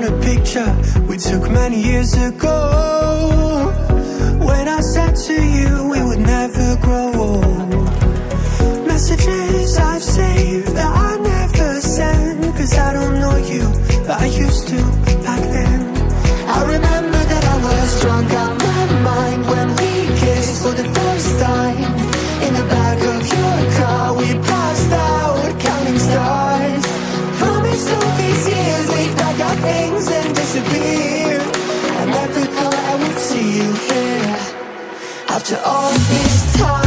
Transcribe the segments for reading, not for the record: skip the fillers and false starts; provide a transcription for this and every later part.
a picture we took many years ago, when I said to you we would never grow old. Messages I've saved that I never send, 'cause I don't know you, but I used to back then. I remember that I was drunk out my mind when we kissed for the first time. In the back of your car we passed out counting stars. Promised all these years we'd pack our things and disappear. I never thought I would see you here after all this time.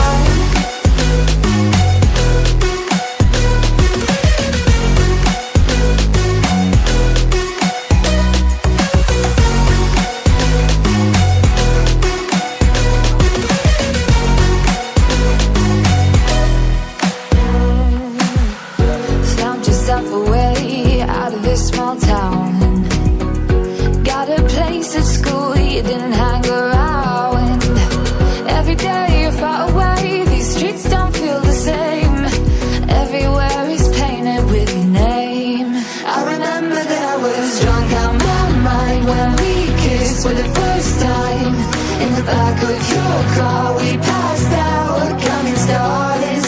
For the first time, in the back of your car we passed out counting stars.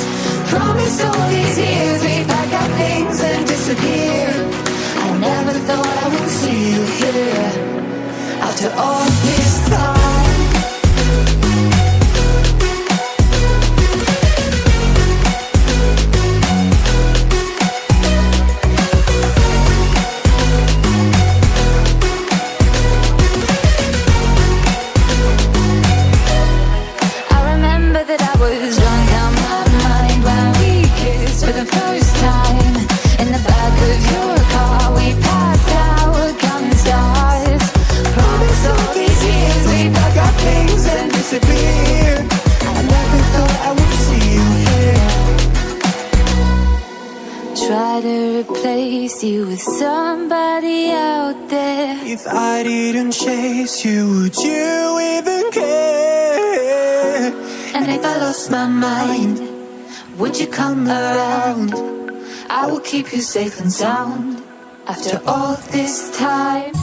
Promised all these years we'd pack our things and disappear. I never thought I would see you here after all this time. You with somebody out there. If I didn't chase you, would you even care? And if I lost my mind, would you come around? I will keep you safe and sound after all this time.